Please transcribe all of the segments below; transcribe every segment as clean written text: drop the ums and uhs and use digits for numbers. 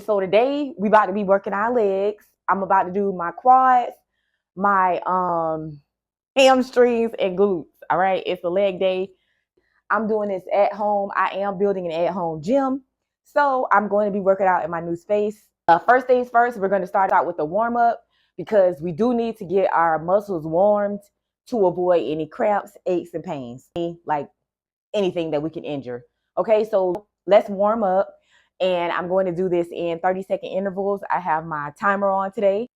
So today we about to be working our legs. I'm about to do my quads, my hamstrings and glutes. All right, it's a leg day. I'm doing this at home. I am building an at-home gym. So I'm going to be working out in my new space. First things first, we're going to start out with the warm-up because we do need to get our muscles warmed to avoid any cramps, aches, and pains, like anything that we can injure. Okay, so let's warm up. And I'm going to do this in 30-second intervals. I have my timer on today.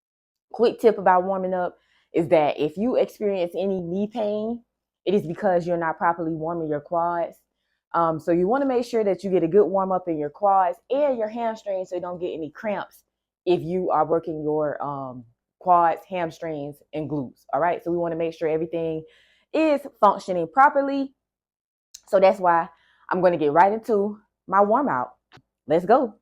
Quick tip about warming up is that if you experience any knee pain, it is because you're not properly warming your quads. So you want to make sure that you get a good warm up in your quads and your hamstrings so you don't get any cramps if you are working your quads, hamstrings, and glutes. All right. So we want to make sure everything is functioning properly. So that's why I'm going to get right into my warm out. Let's go.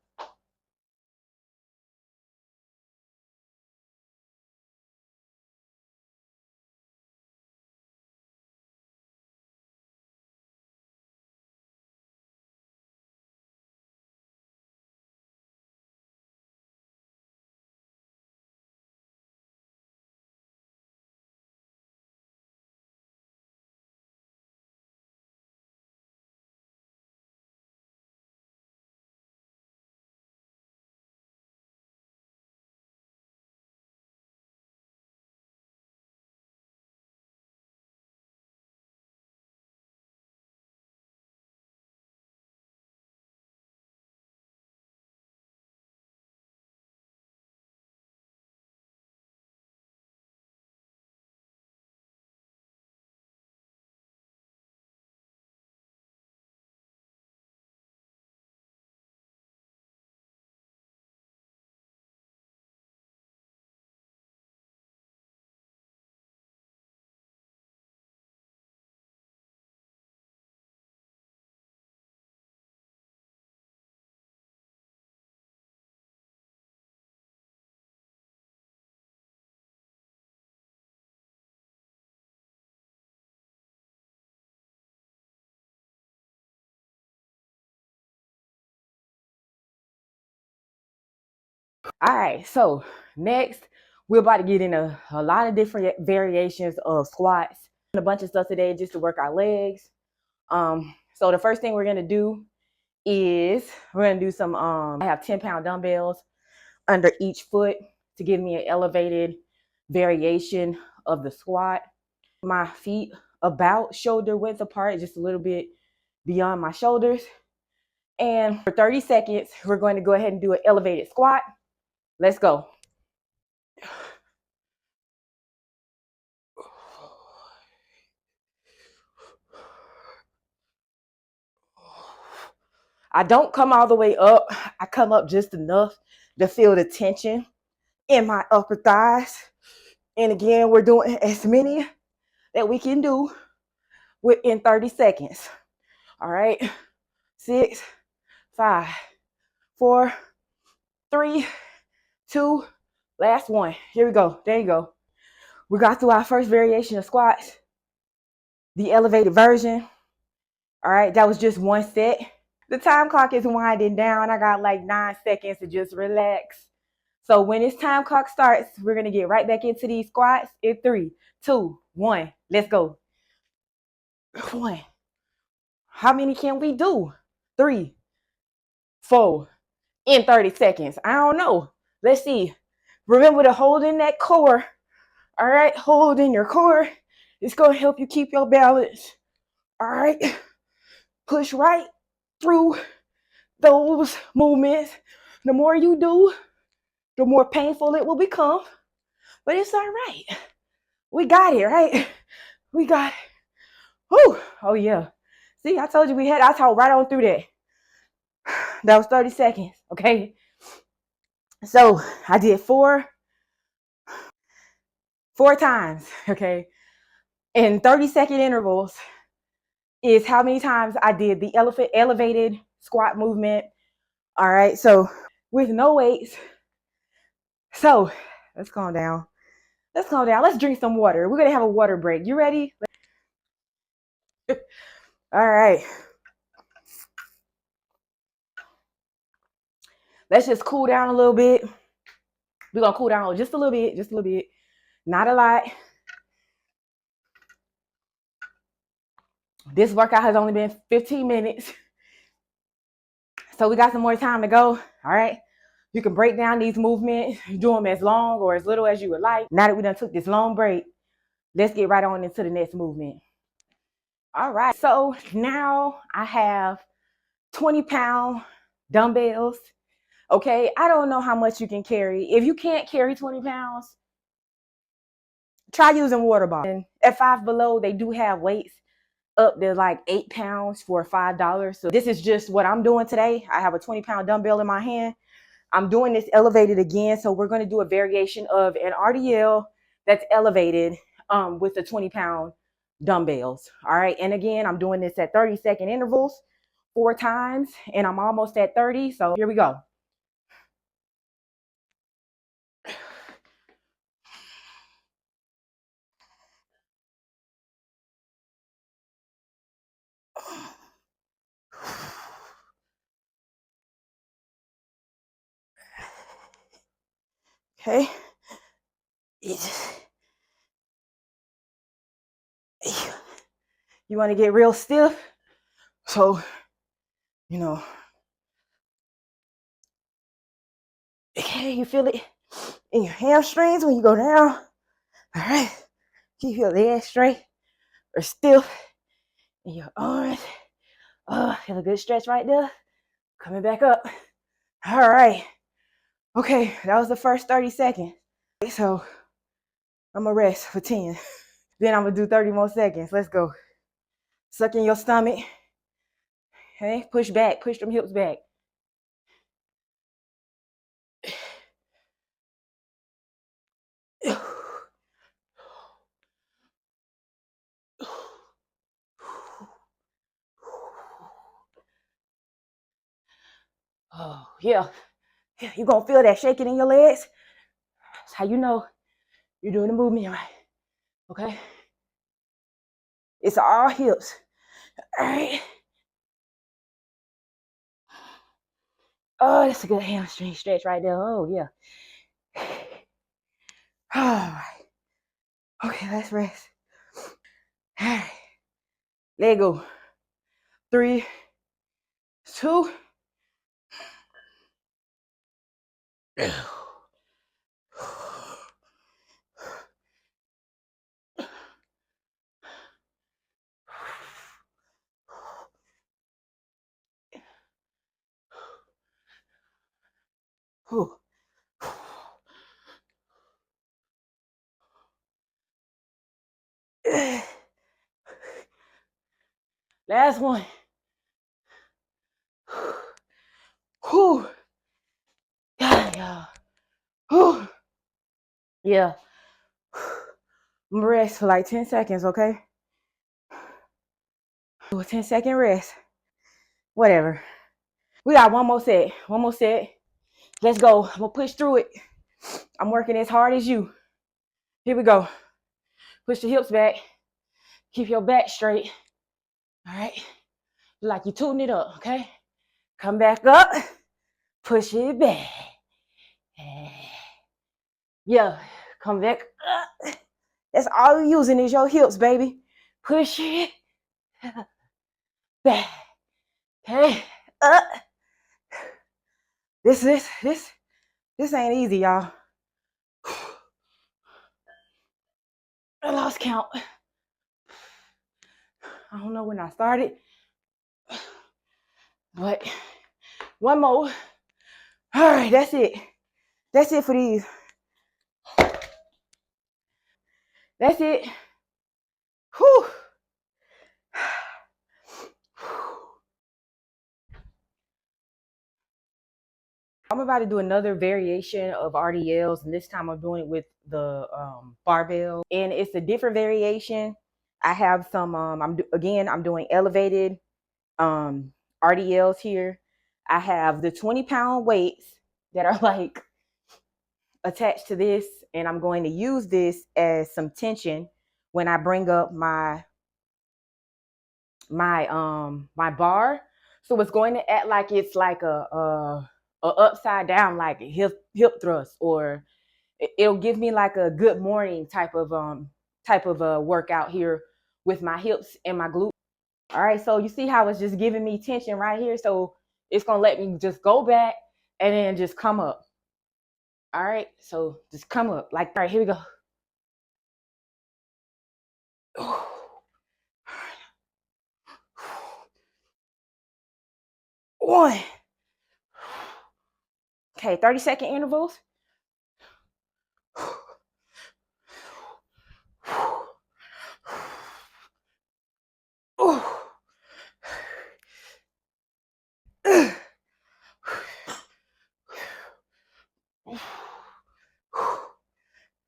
All right, so next we're about to get in a lot of different variations of squats. A bunch of stuff today just to work our legs. So the first thing we're gonna do is we're gonna do some. I have 10-pound dumbbells under each foot to give me an elevated variation of the squat. My feet about shoulder width apart, just a little bit beyond my shoulders. And for 30 seconds, we're going to go ahead and do an elevated squat. Let's go. I don't come all the way up. I come up just enough to feel the tension in my upper thighs. And again, we're doing as many that we can do within 30 seconds. All right. 6, 5, 4, 3, 2, last one. Here we go. There you go. We got through our first variation of squats, the elevated version. All right. That was just one set. The time clock is winding down. I got like 9 seconds to just relax. So when this time clock starts, we're going to get right back into these squats in 3, 2, 1. Let's go. 1. How many can we do? 3, 4, in 30 seconds. I don't know. Let's see. Remember to hold in that core. All right. Hold in your core. It's going to help you keep your balance. All right. Push right through those movements. The more you do, the more painful it will become. But it's all right. We got it, right? We got it. Whew. Oh, yeah. See, I told you I talked right on through that. That was 30 seconds, okay? So I did four times, okay? In 30-second intervals is how many times I did the elevated squat movement. All right, so with no weights. So let's calm down. Let's calm down. Let's drink some water. We're going to have a water break. You ready? All right. Let's just cool down a little bit. We're gonna cool down just a little bit, not a lot. This workout has only been 15 minutes. So we got some more time to go. All right. You can break down these movements, do them as long or as little as you would like. Now that we done took this long break, let's get right on into the next movement. All right. So now I have 20-pound dumbbells. Okay. I don't know how much you can carry. If you can't carry 20 pounds, try using water bottles. And at Five Below, they do have weights up to like 8 pounds for $5. So this is just what I'm doing today. I have a 20-pound dumbbell in my hand. I'm doing this elevated again. So we're going to do a variation of an RDL that's elevated with the 20-pound dumbbells. All right. And again, I'm doing this at 30-second intervals 4 times, and I'm almost at 30. So here we go. Okay. You want to get real stiff. So, you know, okay, you feel it in your hamstrings when you go down. All right. Keep your legs straight or stiff in your arms. Feel a good stretch right there. Coming back up. All right. Okay, that was the first 30 seconds. So I'm gonna rest for 10. Then I'm gonna do 30 more seconds. Let's go. Suck in your stomach. Okay, push back, push them hips back. Oh, yeah. You're gonna feel that shaking in your legs. That's how you know you're doing the movement right. Okay? It's all hips. All right. Oh, that's a good hamstring stretch right there. Oh, yeah. All right. Okay, let's rest. All right. Let go. 3, 2. Last one. Whew. Yeah. Whew. Yeah. I'm gonna rest for like 10 seconds, okay? Do a 10-second rest. Whatever. We got one more set. One more set. Let's go. I'm gonna push through it. I'm working as hard as you. Here we go. Push the hips back. Keep your back straight. All right. Like you're tuning it up, okay? Come back up. Push it back. Yeah. Come back up. That's all you're using is your hips, baby. Push it back. Okay. Up. This ain't easy, y'all. I lost count. I don't know when I started, but one more. All right, that's it. That's it for these. That's it. Whew. I'm about to do another variation of RDLs, and this time I'm doing it with the barbell, and it's a different variation. I have some. I'm doing elevated RDLs here. I have the 20-pound weights that are like attached to this, and I'm going to use this as some tension when I bring up my bar. So it's going to act like it's like a or upside down like a hip thrust, or it'll give me like a good morning type of workout here with my hips and my glutes. All right, so you see how it's just giving me tension right here. So it's gonna let me just go back and then just come up. All right, so just come up. Like, all right, here we go. One. Okay, 30-second intervals.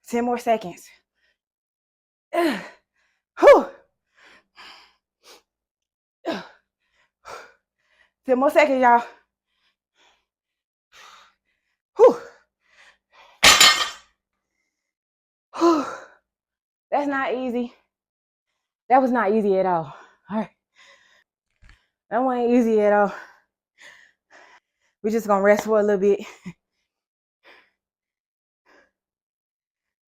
10 more seconds. 10 more seconds, y'all. That's not easy. That was not easy at all. All right. That wasn't easy at all. We're just gonna rest for a little bit.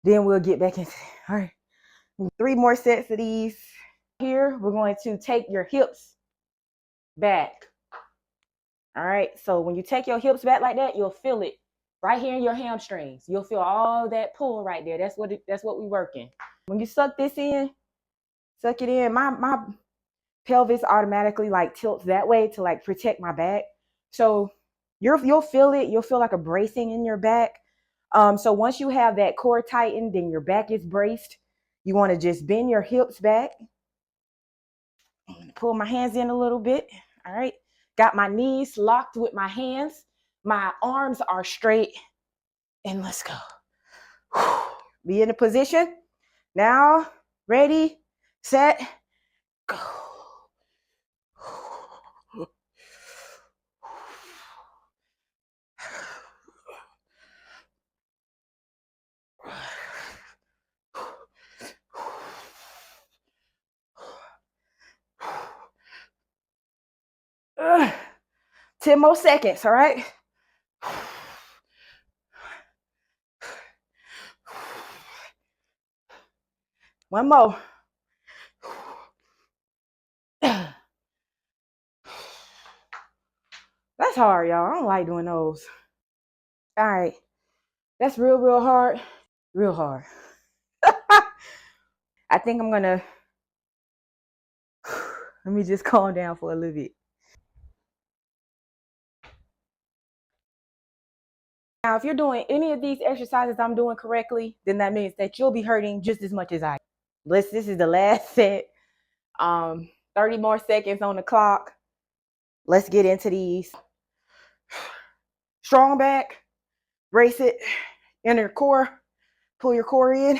Then we'll get back into it. All right. 3 more sets of these. Here, we're going to take your hips back. All right. So when you take your hips back like that, you'll feel it right here in your hamstrings. You'll feel all that pull right there. That's what we're working. When you suck this in, suck it in. My pelvis automatically like tilts that way to like protect my back. So you'll feel it. You'll feel like a bracing in your back. So once you have that core tightened, then your back is braced. You want to just bend your hips back. Pull my hands in a little bit. All right. Got my knees locked with my hands. My arms are straight. And let's go. Be in a position. Now, ready, set, go. Uh, 10 more seconds, all right? One more. That's hard, y'all. I don't like doing those. All right. That's real, real hard. Real hard. I think I'm going to, let me just calm down for a little bit. Now, if you're doing any of these exercises I'm doing correctly, then that means that you'll be hurting just as much as I. This is the last set. 30 more seconds on the clock. Let's get into these. Strong back. Brace it. Inner core. Pull your core in.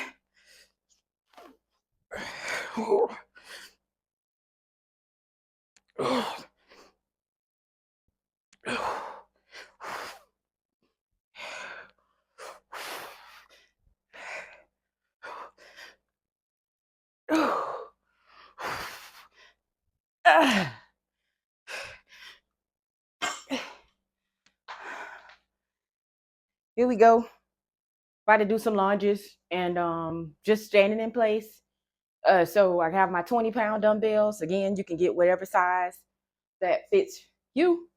Here we go. About to do some lunges and just standing in place. So I have my 20-pound dumbbells. Again, you can get whatever size that fits you.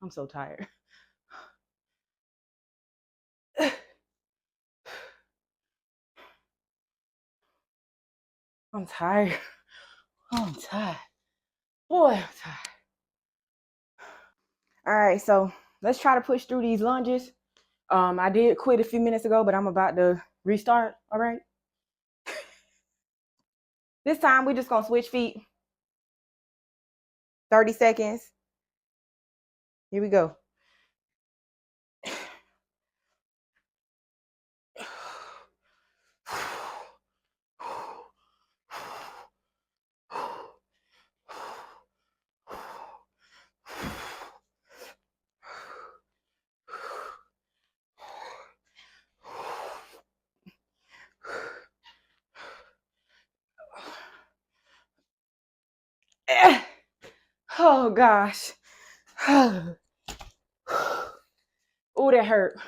I'm so tired. I'm tired. I'm tired. Boy, I'm tired. All right, so let's try to push through these lunges. I did quit a few minutes ago, but I'm about to restart. All right. This time we're just gonna switch feet. 30 seconds. Here we go. Oh gosh. Oh, that hurt.